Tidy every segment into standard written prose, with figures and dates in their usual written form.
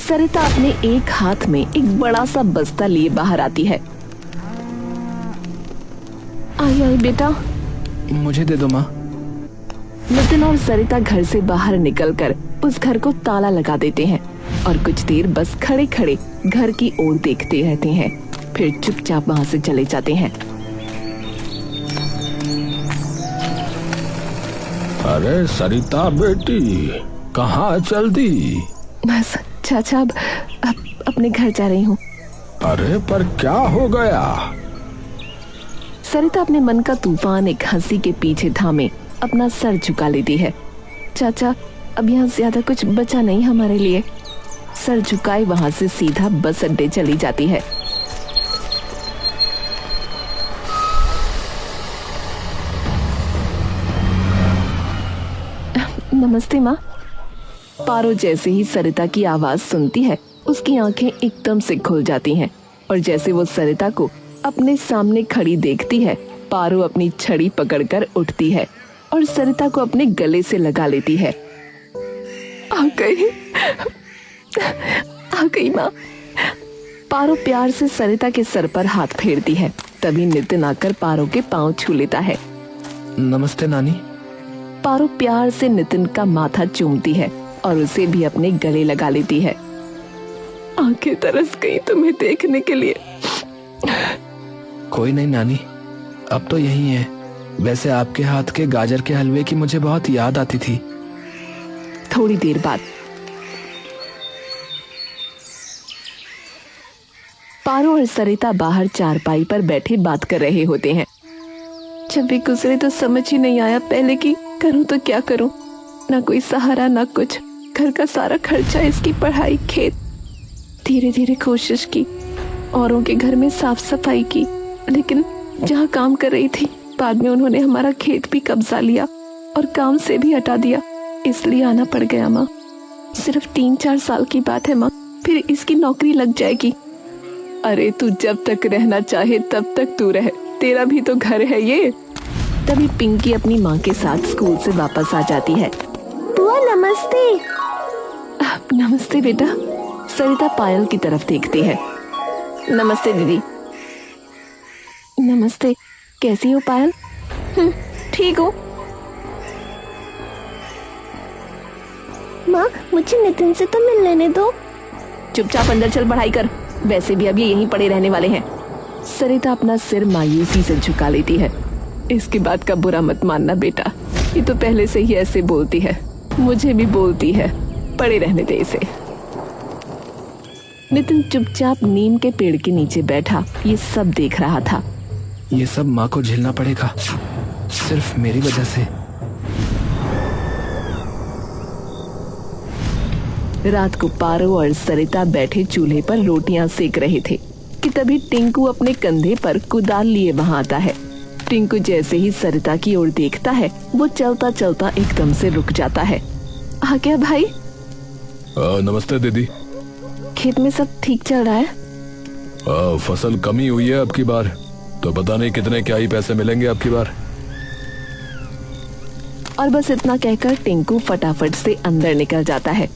सरिता अपने एक हाथ में एक बड़ा सा बस्ता लिए बाहर आती है। आई आई बेटा, मुझे दे दो माँ। नितिन और सरिता घर से बाहर निकलकर उस घर को ताला लगा देते हैं और कुछ देर बस खड़े खड़े घर की ओर देखते रहते हैं, फिर चुपचाप वहाँ से चले जाते हैं। अरे सरिता बेटी, कहाँ चल दी? बस चाचा, अब अपने घर जा रही हूँ। अरे पर क्या हो गया? सरिता अपने मन का तूफान एक हंसी के पीछे थामे अपना सर झुका लेती है। चाचा, अब यहाँ ज्यादा कुछ बचा नहीं हमारे लिए। सर झुकाए वहाँ से सीधा बस अड्डे चली जाती है। नमस्ते माँ। पारो जैसे ही सरिता की आवाज सुनती है, उसकी आंखें एकदम से खुल जाती हैं और जैसे वो सरिता को अपने सामने खड़ी देखती है, पारो अपनी छड़ी पकड़कर उठती है और सरिता को अपने गले से लगा लेती है। आ गई माँ। पारो प्यार से सरिता के सर पर हाथ फेरती है। तभी नितिन आकर पारो के पांव छू लेता है। नमस्ते नानी। पारो प्यार से नितिन का माथा चूमती है और उसे भी अपने गले लगा लेती है। आंखें तरस गई तुम्हें देखने के लिए। कोई नहीं नानी, अब तो यही है। वैसे आपके हाथ के गाजर के हलवे की मुझे बहुत याद आती थी। थोड़ी देर बाद पारो और सरिता बाहर चारपाई पर बैठे बात कर रहे होते हैं। जब वे गुजरे तो समझ ही नहीं आया पहले कि करूं तो क्या करूं। ना कोई सहारा ना कुछ, घर का सारा खर्चा, इसकी पढ़ाई, खेत। धीरे धीरे कोशिश की, औरों के घर में साफ सफाई की, लेकिन जहाँ काम कर रही थी बाद में उन्होंने हमारा खेत भी कब्जा लिया और काम से भी हटा दिया। इसलिए आना पड़ गया माँ। सिर्फ 3-4 साल की बात है माँ, फिर इसकी नौकरी लग जाएगी। अरे तू जब तक रहना चाहे तब तक तू रह, तेरा भी तो घर है ये। तभी पिंकी अपनी माँ के साथ स्कूल से वापस आ जाती है। बुआ नमस्ते। नमस्ते बेटा। सरिता पायल की तरफ देखती है। नमस्ते दीदी। नमस्ते। कैसी हो पायल? ठीक हो माँ? मुझे नितिन से तो मिल लेने दो। चुपचाप अंदर चल, पढ़ाई कर। वैसे भी अब ये यहीं पड़े रहने वाले हैं। सरिता अपना सिर मायूसी से झुका लेती है। इसकी बात का बुरा मत मानना बेटा, ये तो पहले से ही ऐसे बोलती है, मुझे भी बोलती है। पड़े रहने दे इसे। नितिन चुपचाप नीम के पेड़ के नीचे बैठा ये सब देख रहा था। ये सब माँ को झेलना पड़ेगा, सिर्फ मेरी वजह से। रात को पारो और सरिता बैठे चूल्हे पर रोटियां सेक रहे थे कि तभी टिंकू अपने कंधे पर कुदाल लिए वहां आता है। टिंकू जैसे ही सरिता की ओर देखता है, वो चलता चलता एकदम से रुक जाता है। आ गया भाई? नमस्ते दीदी। खेत में सब ठीक चल रहा है? फसल कमी हुई है अब की बार, तो पता नहीं कितने क्या ही पैसे मिलेंगे अब की बार। और बस इतना कहकर टिंकू फटाफट से अंदर निकल जाता है।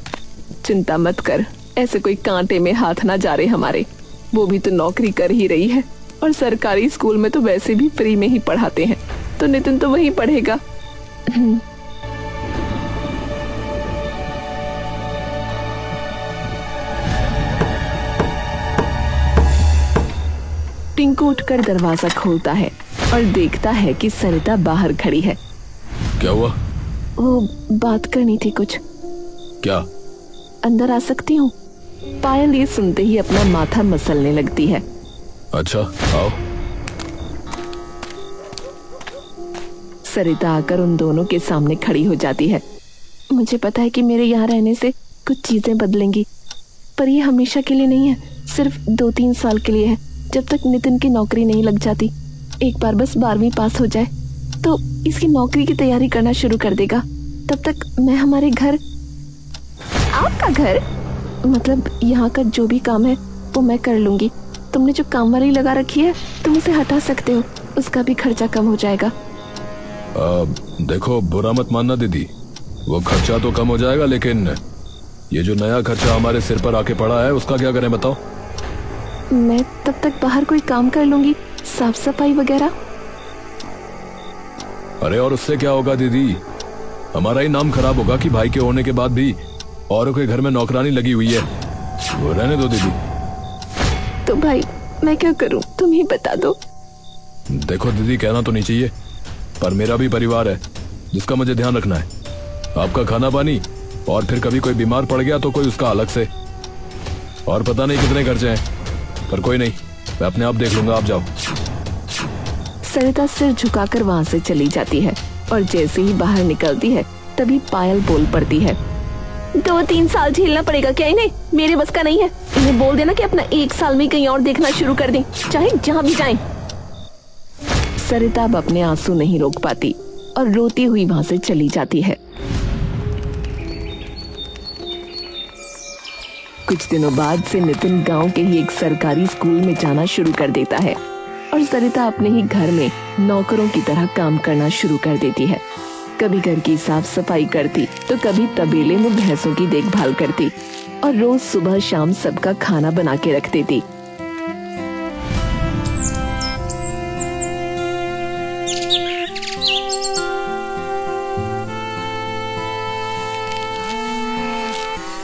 चिंता मत कर, ऐसे कोई कांटे में हाथ ना जा रहे हमारे। वो भी तो नौकरी कर ही रही है और सरकारी स्कूल में तो वैसे भी फ्री में ही पढ़ाते हैं, तो नितिन तो वहीं पढ़ेगा। टिंकू उठकर दरवाजा खोलता है और देखता है कि सरिता बाहर खड़ी है। क्या हुआ? वो बात करनी थी कुछ। क्या? अंदर आ सकती हूँ? पायल ये सुनते ही अपना माथा मसलने लगती है। अच्छा आओ। सरिता आकर उन दोनों के सामने खड़ी हो जाती है। मुझे पता है कि मेरे यहाँ रहने से कुछ चीजें बदलेंगी, पर ये हमेशा के लिए नहीं है, सिर्फ 2-3 साल के लिए है, जब तक नितिन की नौकरी नहीं लग जाती। एक बार बस 12वीं पास हो जाए तो इसकी नौकरी की तैयारी करना शुरू कर देगा। तब तक मैं हमारे घर। आपका घर? मतलब यहाँ का जो भी काम है वो मैं कर लूंगी। तुमने जो काम वाली लगा रखी है तुम उसे हटा सकते हो, उसका भी खर्चा कम हो जाएगा। देखो बुरा मत मानना दीदी, वो खर्चा तो कम हो जाएगा, लेकिन ये जो नया खर्चा हमारे सिर पर आके पड़ा है उसका क्या करें बताओ। मैं तब तक बाहर कोई काम कर लूंगी, साफ सफाई वगैरह। अरे और उससे क्या होगा दीदी, हमारा ही नाम खराब होगा कि भाई के होने के बाद भी औरों के घर में नौकरानी लगी हुई है। वो रहने दो दीदी। तो भाई मैं क्या करूं, तुम ही बता दो। देखो दीदी, कहना तो नहीं चाहिए पर मेरा भी परिवार है जिसका मुझे ध्यान रखना है। आपका खाना पानी, और फिर कभी कोई बीमार पड़ गया तो कोई उसका अलग से। और पता नहीं कितने खर्चे हैं, पर कोई नहीं, मैं अपने आप देख लूंगा, आप जाओ। सरिता सिर झुकाकर वहाँ से चली जाती है और जैसे ही बाहर निकलती है तभी पायल बोल पड़ती है, 2-3 साल झेलना पड़ेगा क्या इन्हें? मेरे बस का नहीं है। इन्हें बोल देना कि अपना 1 साल में कहीं और देखना शुरू कर दें, चाहे जहाँ भी जाएं। सरिता अब अपने आंसू नहीं रोक पाती और रोती हुई वहाँ से चली जाती है। कुछ दिनों बाद से नितिन गांव के ही एक सरकारी स्कूल में जाना शुरू कर देता है और सरिता अपने ही घर में नौकरों की तरह काम करना शुरू कर देती है। कभी घर की साफ सफाई करती तो कभी तबेले में भैंसों की देखभाल करती और रोज सुबह शाम सबका खाना बना के रख देती।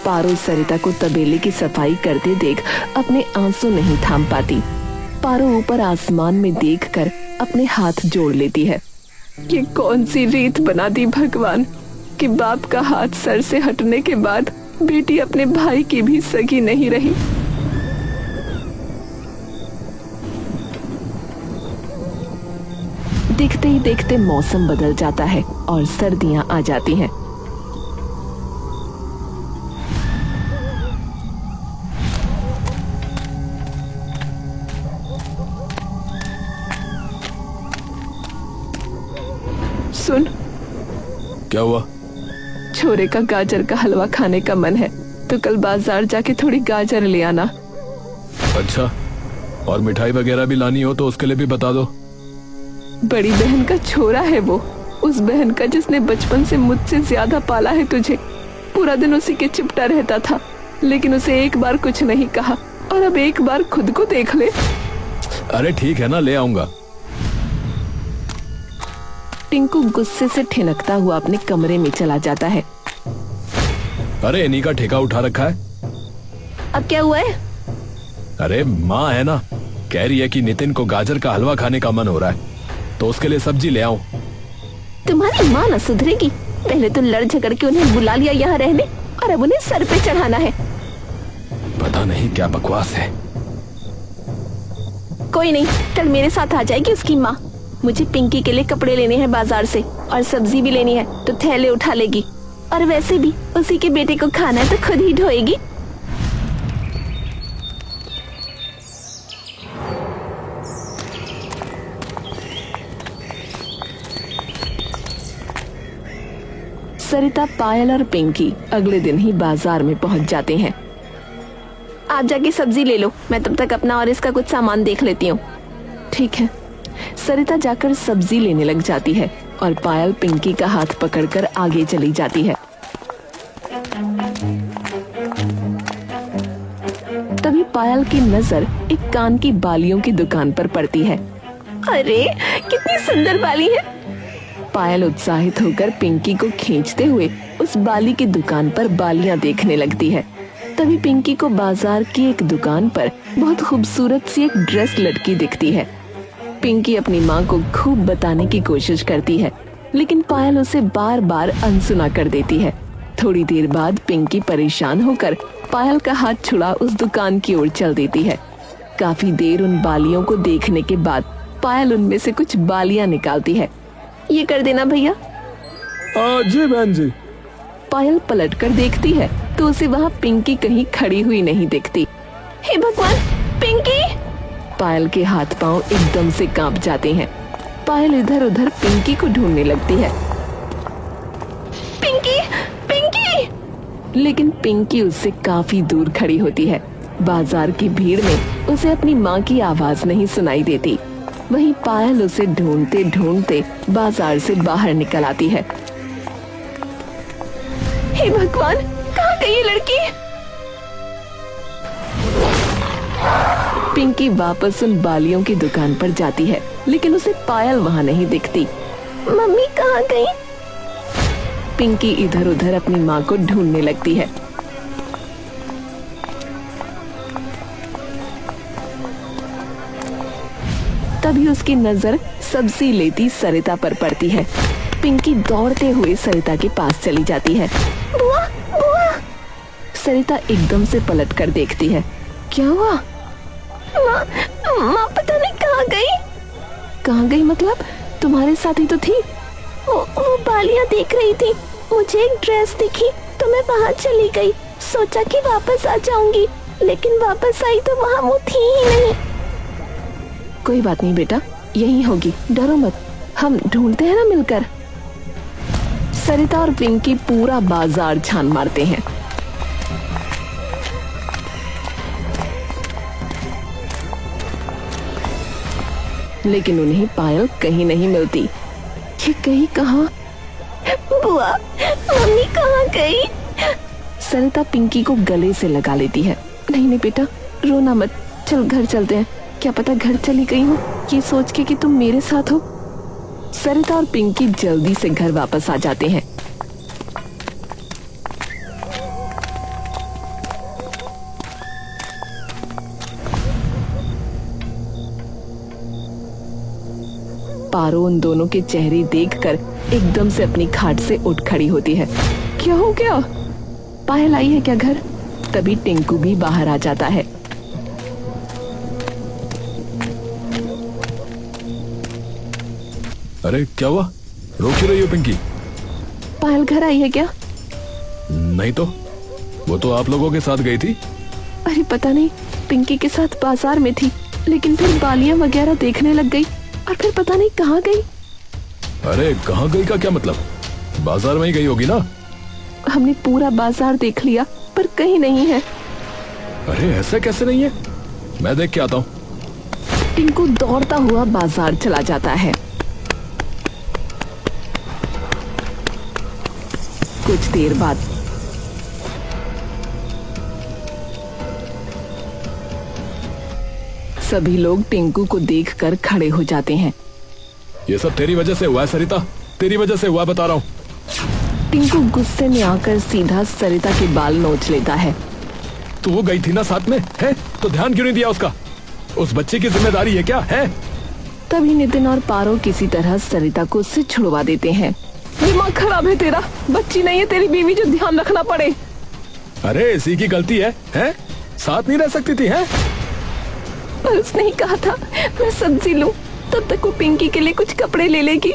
पारो सरिता को तबेले की सफाई करते देख अपने आंसू नहीं थाम पाती। पारो ऊपर आसमान में देखकर अपने हाथ जोड़ लेती है। ये कौन सी रीत बना दी भगवान कि बाप का हाथ सर से हटने के बाद बेटी अपने भाई की भी सगी नहीं रही। देखते ही देखते मौसम बदल जाता है और सर्दियां आ जाती हैं। सुन, क्या हुआ? छोरे का गाजर का हलवा खाने का मन है तो कल बाजार जाके थोड़ी गाजर ले आना। अच्छा, और मिठाई वगैरह भी लानी हो तो उसके लिए भी बता दो। बड़ी बहन का छोरा है वो, उस बहन का जिसने बचपन से मुझसे ज्यादा पाला है तुझे। पूरा दिन उसी के चिपटा रहता था, लेकिन उसे एक बार कुछ नहीं कहा और अब एक बार खुद को देख ले। अरे ठीक है ना, ले आऊंगा। टिंकू गुस्से से ठिनकता हुआ अपने कमरे में चला जाता है। अरे इन्हीं का ठेका उठा रखा है। अब क्या हुआ है? अरे माँ है ना, कह रही है कि नितिन को गाजर का हलवा खाने का मन हो रहा है तो उसके लिए सब्जी ले आऊं। तुम्हारी माँ न सुधरेगी। पहले तो लड़ झगड़ के उन्हें बुला लिया यहाँ रहने और अब उन्हें सर पे चढ़ाना है। पता नहीं क्या बकवास है। कोई नहीं, कल मेरे साथ आ जाएगी उसकी माँ। मुझे पिंकी के लिए कपड़े लेने हैं बाजार से और सब्जी भी लेनी है तो थैले उठा लेगी। और वैसे भी उसी के बेटे को खाना है तो खुद ही ढोएगी। सरिता, पायल और पिंकी अगले दिन ही बाजार में पहुंच जाते हैं। आप जाके सब्जी ले लो, मैं तब तक अपना और इसका कुछ सामान देख लेती हूँ। ठीक है। सरिता जाकर सब्जी लेने लग जाती है और पायल पिंकी का हाथ पकड़कर आगे चली जाती है। तभी पायल की नजर एक कान की बालियों की दुकान पर पड़ती है। अरे कितनी सुंदर बाली है। पायल उत्साहित होकर पिंकी को खींचते हुए उस बाली की दुकान पर बालियां देखने लगती है। तभी पिंकी को बाजार की एक दुकान पर बहुत खूबसूरत सी एक ड्रेस लटकी दिखती है। पिंकी अपनी माँ को खूब बताने की कोशिश करती है, लेकिन पायल उसे बार बार अनसुना कर देती है। थोड़ी देर बाद पिंकी परेशान होकर पायल का हाथ छुड़ा उस दुकान की ओर चल देती है। काफी देर उन बालियों को देखने के बाद पायल उनमें से कुछ बालियां निकालती है। ये कर देना भैया। जी बहन जी। पायल पलटकर देखती है तो उसे वहाँ पिंकी कहीं खड़ी हुई नहीं दिखती। हे भगवान, पिंकी! पायल के हाथ पांव एकदम से कांप जाते हैं। पायल इधर उधर पिंकी को ढूंढने लगती है। पिंकी, पिंकी! लेकिन पिंकी उससे काफी दूर खड़ी होती है। बाजार की भीड़ में उसे अपनी माँ की आवाज नहीं सुनाई देती। वहीं पायल उसे ढूंढते ढूंढते बाजार से बाहर निकल आती है। हे भगवान, कहाँ गई ये लड़की? पिंकी वापस उन बालियों की दुकान पर जाती है, लेकिन उसे पायल वहाँ नहीं दिखती। मम्मी कहाँ गई? पिंकी इधर उधर अपनी माँ को ढूंढने लगती है। तभी उसकी नजर सब्जी लेती सरिता पर पड़ती है। पिंकी दौड़ते हुए सरिता के पास चली जाती है। बुआ, बुआ। सरिता एकदम से पलट कर देखती है। क्या हुआ? माँ पता नहीं कहाँ गई। कहाँ गई मतलब? तुम्हारे साथ ही तो थी। वो बालियाँ देख रही थी, मुझे एक ड्रेस दिखी तो मैं वहाँ चली गई। सोचा कि वापस आ जाऊंगी, लेकिन वापस आई तो वहाँ वो थी ही नहीं। कोई बात नहीं बेटा, यही होगी, डरो मत, हम ढूंढते हैं ना मिलकर। सरिता और पिंकी पूरा बाजार छान मारते हैं। लेकिन उन्हें पायल कहीं नहीं मिलती। ये कहीं कहाँ? बुआ, मम्मी कहाँ गई? सरिता पिंकी को गले से लगा लेती है। नहीं नहीं बेटा, रोना मत, चल घर चलते हैं। क्या पता घर चली गई हो, ये सोच के कि तुम मेरे साथ हो। सरिता और पिंकी जल्दी से घर वापस आ जाते हैं। पारो उन दोनों के चेहरे देखकर एकदम से अपनी खाट से उठ खड़ी होती है। क्या हो गया? पायल आई है क्या घर? तभी टिंकू भी बाहर आ जाता है। अरे क्या हुआ, रो क्यों रही हो पिंकी? पायल घर आई है क्या? नहीं तो, वो तो आप लोगों के साथ गई थी। अरे पता नहीं, पिंकी के साथ बाजार में थी, लेकिन फिर बालियां वगैरह देखने लग गई और फिर पता नहीं कहाँ गई। अरे कहाँ गई का क्या मतलब? बाजार में ही गई होगी ना। हमने पूरा बाजार देख लिया पर कहीं नहीं है। अरे ऐसे कैसे नहीं है, मैं देख के आता हूँ। टिंकू दौड़ता हुआ बाजार चला जाता है। कुछ देर बाद सभी लोग टिंकू को देखकर खड़े हो जाते हैं। ये सब तेरी वजह से हुआ है सरिता, तेरी वजह से हुआ, बता रहा हूँ। टिंकू गुस्से में आकर सीधा सरिता के बाल नोच लेता है। तू वो गई थी ना साथ में, है तो ध्यान क्यों नहीं दिया उसका? उस बच्चे की जिम्मेदारी है क्या है? तभी नितिन और पारो किसी तरह सरिता को उससे छुड़वा देते हैं। दिमाग खराब है तेरा, बच्ची नहीं है तेरी बीवी जो ध्यान रखना पड़े। अरे इसी की गलती है? साथ नहीं रह सकती थी, है? पर उसने ही कहा था मैं सब्जी लूं, तब तक वो पिंकी के लिए कुछ कपड़े ले लेगी।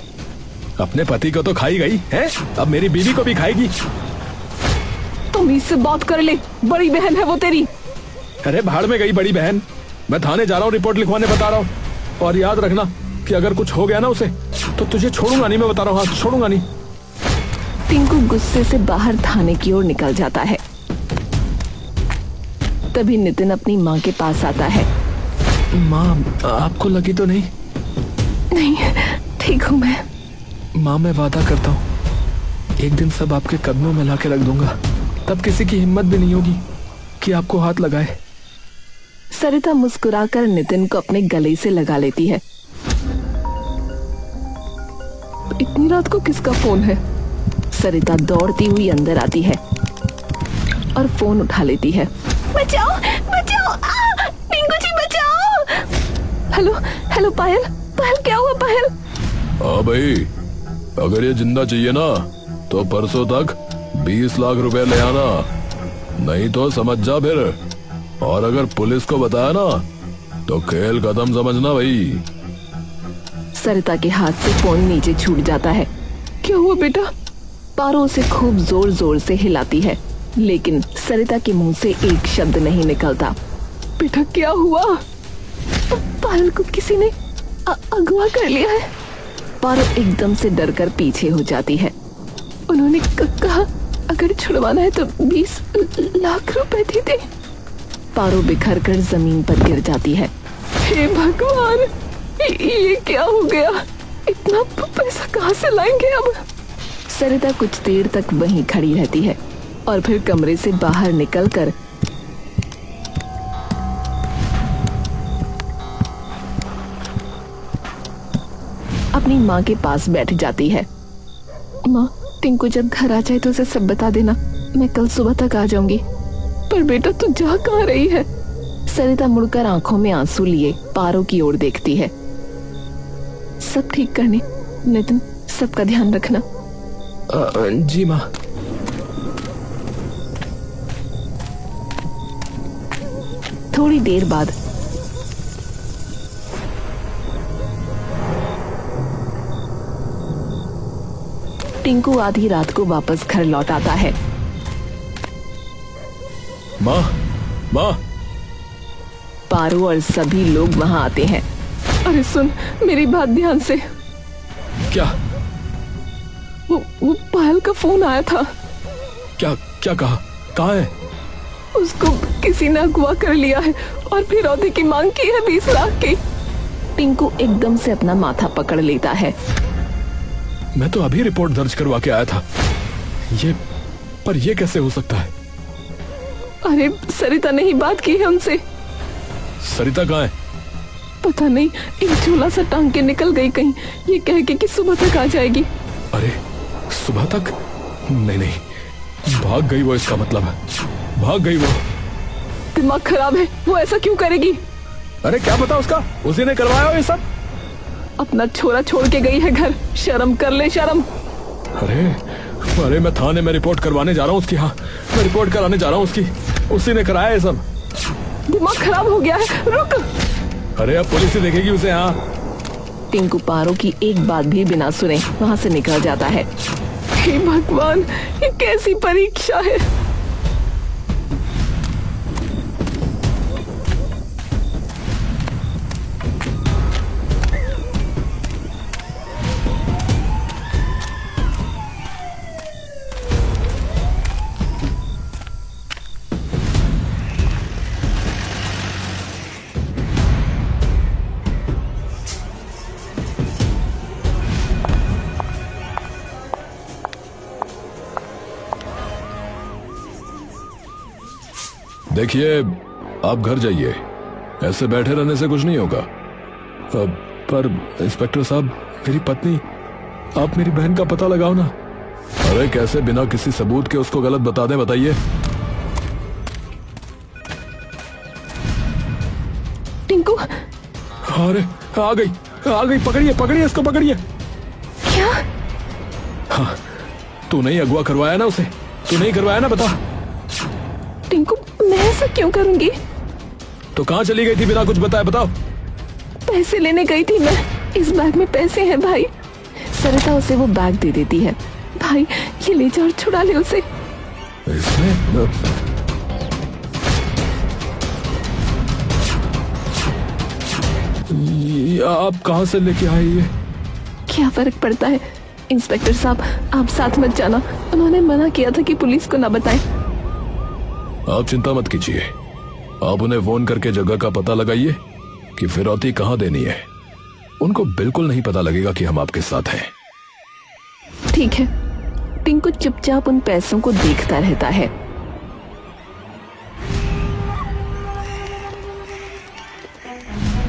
अपने पति को तो खाई गई है, अब मेरी बीवी को भी खाएगी। तुम इससे बात कर ले, बड़ी बहन है वो तेरी। अरे भाड़ में गई बड़ी बहन, मैं थाने जा रहा हूँ रिपोर्ट लिखवाने, बता रहा हूँ। और याद रखना कि अगर कुछ हो गया ना उसे तो तुझे छोड़ूंगा नहीं, मैं बता रहा हूँ, हाँ छोड़ूंगा नहीं। टिंकू गुस्से से बाहर थाने की ओर निकल जाता है। तभी नितिन अपनी माँ के पास आता है। माँ, आपको लगी तो नहीं? नहीं, ठीक हूँ मैं। माँ मैं वादा करता हूँ एक दिन सब आपके कदमों में ला के रख दूंगा, तब किसी की हिम्मत भी नहीं होगी कि आपको हाथ लगाए। सरिता मुस्कुराकर नितिन को अपने गले से लगा लेती है। इतनी रात को किसका फोन है? सरिता दौड़ती हुई अंदर आती है और फोन उठा लेती है। बचाओ बचाओ, टिंकू जी बचाओ। हेलो हेलो पायल, पायल क्या हुआ पायल? हाँ भाई, अगर ये जिंदा चाहिए ना तो परसों तक 20 लाख रुपए ले आना, नहीं तो समझ जा फिर। और अगर पुलिस को बताया ना तो खेल खत्म समझना भाई। सरिता के हाथ से फोन नीचे छूट जाता है। क्या हुआ बेटा? पारो उसे खूब जोर जोर से हिलाती है, लेकिन सरिता के मुंह से एक शब्द नहीं निकलता। बेटा क्या हुआ? पायल को किसी ने अगवा कर लिया है। पारो एकदम से डरकर पीछे हो जाती है। उन्होंने कहा अगर छुड़वाना है तो 20 लाख रुपए दे दे। पारो बिखर कर जमीन पर गिर जाती है। हे भगवान, ये क्या हो गया? इतना पैसा कहाँ से लाएंगे अब? सरिता कुछ देर तक वहीं खड़ी रहती है और फिर कमरे से बाहर निकलकर अपनी माँ के पास बैठ जाती है। माँ, टिंकू जब घर आ जाए तो उसे सब बता देना, मैं कल सुबह तक आ जाऊंगी। पर बेटा तू जा कहाँ रही है? सरिता मुड़कर आंखों में आंसू लिए पारो की ओर देखती है। सब ठीक करने, नितिन सबका ध्यान रखना। जी माँ। थोड़ी देर बाद टिंकू आधी रात को वापस घर लौट आता है। माँ, माँ। पारो और सभी लोग वहां आते हैं। अरे सुन, मेरी बात ध्यान से। क्या? वो पायल का फोन आया था। क्या क्या कहा? कहाँ है? उसको किसी ने अगवा कर लिया है और फिरौती की मांग की है 20 लाख की। टिंकू एकदम से अपना माथा पकड़ लेता है। मैं तो अभी रिपोर्ट दर्ज करवा के आया था। ये कैसे हो सकता है? अरे सरिता ने ही बात की है उनसे। सरिता कहाँ है? पता नहीं, एक झोला सा टांग के निकल गई कहीं, ये कह के कि सुबह तक आ जाएगी। अरे सुबह तक? नहीं, भाग गई वो, इसका मतलब भाग गई वो। दिमाग खराब है, वो ऐसा क्यों करेगी? अरे क्या पता उसका, उसी ने करवाया ये सब। अपना छोरा छोड़ के गई है घर, शर्म कर ले, शर्म। अरे मैं थाने में रिपोर्ट करवाने जा रहा हूँ उसकी। हाँ, मैं रिपोर्ट कराने जा रहा हूँ उसकी। उसी ने कराया ये सब। दिमाग खराब हो गया है, रुक। अरे अब पुलिस ही देखेगी उसे। हाँ। टिंकू पारो की एक बात भी बिना सुने वहां से निकल जाता है। हे भगवान, ये कैसी परीक्षा है। देखिए, आप घर जाइए, ऐसे बैठे रहने से कुछ नहीं होगा। पर इंस्पेक्टर साहब, मेरी पत्नी, आप मेरी बहन का पता लगाओ ना। अरे कैसे बिना किसी सबूत के उसको गलत बता दें, बताइए। टिंकू। अरे आ गई, पकड़िए इसको, पकड़िए। क्या? हाँ, तू नहीं अगवा करवाया ना उसे? तू नहीं करवाया ना, बता। टिंकू, मैं ऐसा क्यों करूंगी? तो कहाँ चली गई थी बिना कुछ बताए, बताओ। पैसे लेने गई थी मैं। इस बैग में पैसे हैं भाई। सरिता उसे वो बैग दे देती है। भाई ये ले जा और छुड़ा ले उसे। इसमें आप कहाँ से लेके आए ये? क्या फर्क पड़ता है इंस्पेक्टर साहब, आप साथ मत जाना। उन्होंने मना किया था कि पुलिस को ना बताएं। आप चिंता मत कीजिए, आप उन्हें फोन करके जगह का पता लगाइए कि फिरौती कहाँ देनी है। उनको बिल्कुल नहीं पता लगेगा कि हम आपके साथ हैं। ठीक है। टिंकू चुपचाप उन पैसों को देखता रहता है।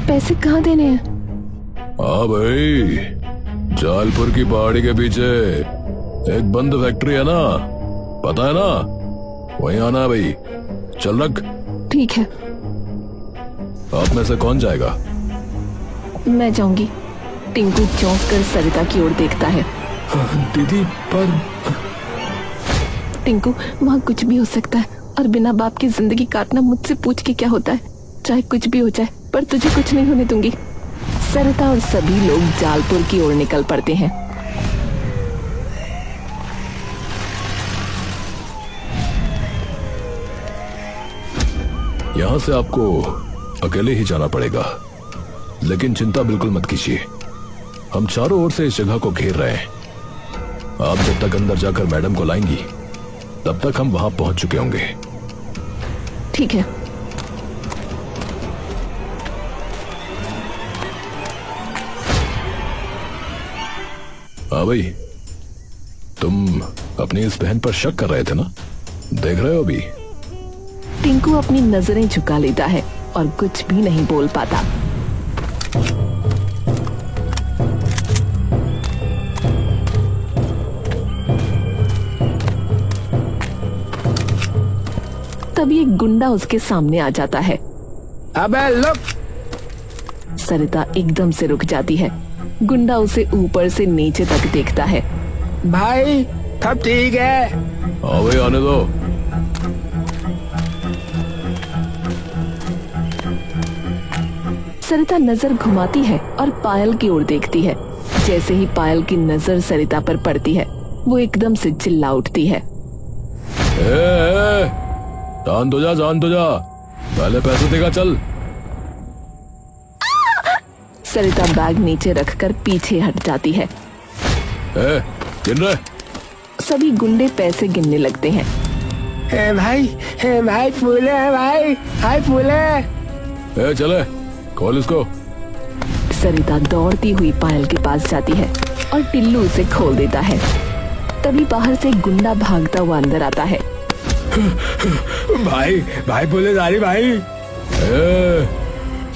पैसे कहाँ देने हैं? हाँ भाई, जालपुर की पहाड़ी के पीछे एक बंद फैक्ट्री है ना, पता है ना? वहीं आना भाई, चल रख। ठीक है। आप में से कौन जाएगा? मैं जाऊंगी। टिंकू चौंक कर सरिता की ओर देखता है। दीदी, पर टिंकू, वहाँ कुछ भी हो सकता है और बिना बाप की जिंदगी काटना मुझसे पूछ के क्या होता है? चाहे कुछ भी हो जाए, पर तुझे कुछ नहीं होने दूंगी। सरिता और सभी लोग जालपुर की ओर निकल पड़ते हैं। यहाँ से आपको अकेले ही जाना पड़ेगा, लेकिन चिंता बिल्कुल मत कीजिए, हम चारों ओर से इस जगह को घेर रहे हैं। आप जब तक अंदर जाकर मैडम को लाएंगी, तब तक हम वहां पहुंच चुके होंगे। ठीक है। हाँ भाई, तुम अपनी इस बहन पर शक कर रहे थे ना? देख रहे हो अभी? टिंकू अपनी नजरें झुका लेता है और कुछ भी नहीं बोल पाता। तभी एक गुंडा उसके सामने आ जाता है। अबे लुक! सरिता एकदम से रुक जाती है। गुंडा उसे ऊपर से नीचे तक देखता है। भाई सब ठीक है? हाँ भाई, आने दो। सरिता नजर घुमाती है और पायल की ओर देखती है। जैसे ही पायल की नजर सरिता पर पड़ती है, वो एकदम से चिल्ला उठती है। शांत हो जा, शांत हो जा, पहले पैसे देगा, चल। सरिता बैग नीचे रखकर पीछे हट जाती है। गिन रहे? सभी गुंडे पैसे गिनने लगते हैं। भाई फूले है भाई फूले। चले, खोल इसको। सरिता दौड़ती हुई पायल के पास जाती है और टिल्लू उसे खोल देता है। तभी बाहर से एक गुंडा भागता हुआ अंदर आता है। भाई पुलिस भाई।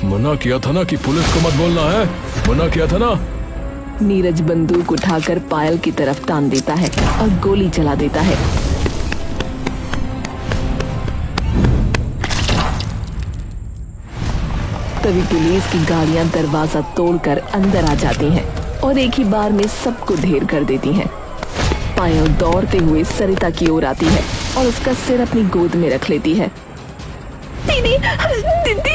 मना किया था ना कि पुलिस को मत बोलना है, मना किया था ना। नीरज बंदूक उठाकर पायल की तरफ तान देता है और गोली चला देता है। तभी पुलिस की गाड़ियां दरवाजा तोड़कर अंदर आ जाती हैं और एक ही बार में सबको ढेर कर देती हैं। पायल दौड़ते हुए सरिता की ओर आती है और उसका सिर अपनी गोद में रख लेती है। दीदी, दीदी,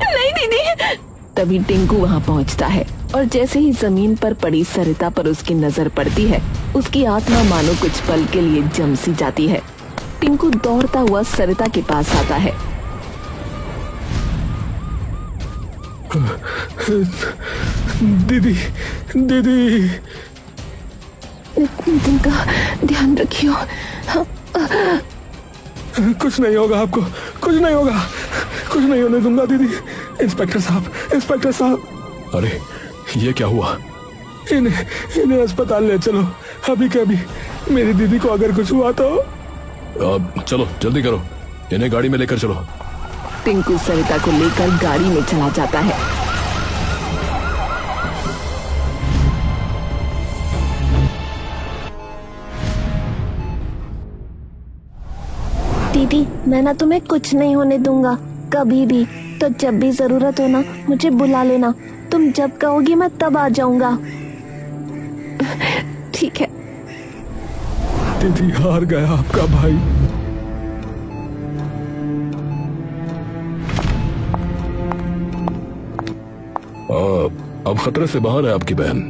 नहीं दीदी। तभी टिंकू वहां पहुंचता है और जैसे ही जमीन पर पड़ी सरिता पर उसकी नजर पड़ती है, उसकी आत्मा मानो कुछ पल के लिए जम सी जाती है। टिंकू दौड़ता हुआ सरिता के पास आता है। दीदी नितिन का ध्यान रखियो। कुछ नहीं होगा आपको, कुछ नहीं होगा, कुछ नहीं होने दूंगा दीदी। इंस्पेक्टर साहब। अरे ये क्या हुआ? इन्हें अस्पताल ले चलो, अभी के अभी। मेरी दीदी को अगर कुछ हुआ तो। चलो जल्दी करो, इन्हें गाड़ी में लेकर चलो। टिंकू सरिता को लेकर गाड़ी में चला जाता है। दीदी, मैं ना तुम्हें कुछ नहीं होने दूंगा कभी भी। तो जब भी जरूरत हो ना, मुझे बुला लेना। तुम जब कहोगी मैं तब आ जाऊंगा। ठीक है। दीदी हार गया आपका भाई। अब खतरे से बाहर है आपकी बहन।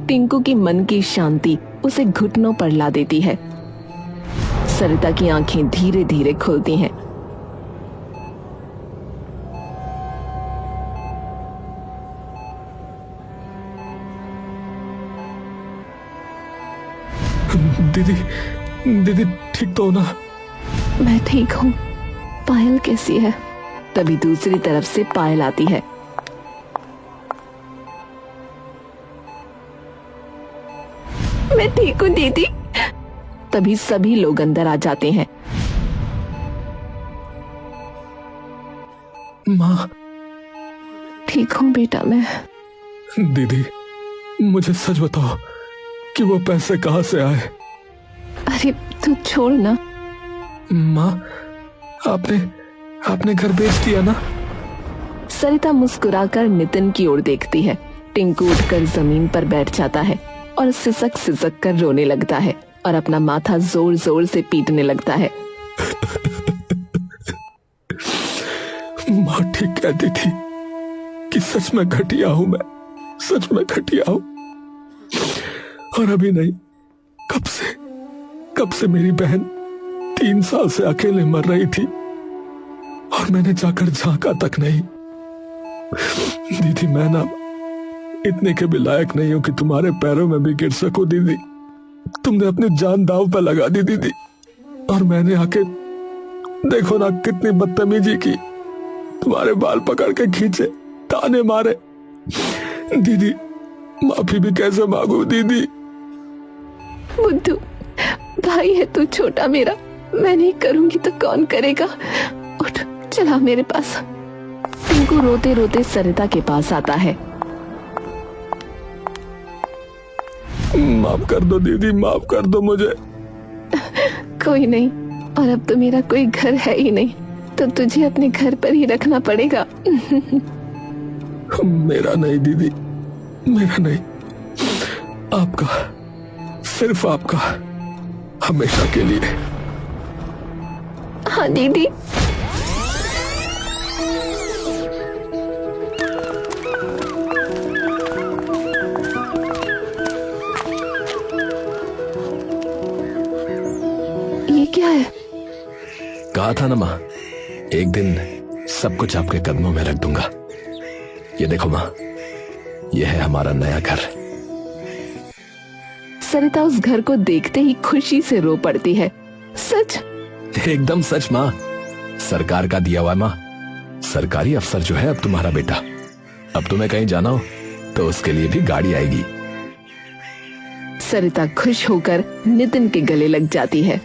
टिंकू की मन की शांति उसे घुटनों पर ला देती है। सरिता की आंखें धीरे धीरे खुलती हैं। दीदी ठीक तो हो ना? मैं ठीक हूँ। पायल कैसी है? तभी दूसरी तरफ से पायल आती है। मैं ठीक हूँ दीदी। तभी सभी लोग अंदर आ जाते हैं। माँ। ठीक हूँ बेटा मैं। दीदी मुझे सच बताओ कि वो पैसे कहाँ से आए? अरे तू छोड़ ना। माँ, आपने घर बेच दिया ना? सरिता मुस्कुराकर नितिन की ओर देखती है। टिंकू उठकर जमीन पर बैठ जाता है और सिसक सिसक कर रोने लगता है और अपना माथा जोर जोर से पीटने लगता है। माँ ठीक कहती थी कि सच में घटिया हूं मैं, सच में घटिया हूं। और अभी नहीं, कब से मेरी बहन 3 साल से अकेले मर रही थी और मैंने जाकर झांका तक नहीं। दीदी मैं ना इतने के भी लायक नहीं हूं कि तुम्हारे पैरों में भी गिर सकूं दीदी। तुमने अपनी जान दांव पर लगा दी दीदी, और मैंने आके देखो ना कितनी बदतमीजी की। तुम्हारे बाल पकड़ के खींचे, ताने मारे। दीदी माफी भी कैसे मांगू दीदी? बुद्धू भाई है तू छोटा मेरा, मैं नहीं करूंगी तो कौन करेगा। उठ, चला मेरे पास। टिंकू रोते रोते सरिता के पास आता है। माफ कर दो दीदी, माफ कर दो मुझे। कोई नहीं, और अब तो मेरा कोई घर है ही नहीं, तो तुझे अपने घर पर ही रखना पड़ेगा। मेरा नहीं दीदी, मेरा नहीं, आपका, सिर्फ आपका, हमेशा के लिए। हाँ दीदी। ये क्या है? कहा था ना माँ, एक दिन सब कुछ आपके कदमों में रख दूंगा। ये देखो माँ, ये है हमारा नया घर। सरिता उस घर को देखते ही खुशी से रो पड़ती है। सच? एकदम सच माँ, सरकार का दिया हुआ माँ। सरकारी अफसर जो है अब तुम्हारा बेटा। अब तुम्हें कहीं जाना हो तो उसके लिए भी गाड़ी आएगी। सरिता खुश होकर नितिन के गले लग जाती है।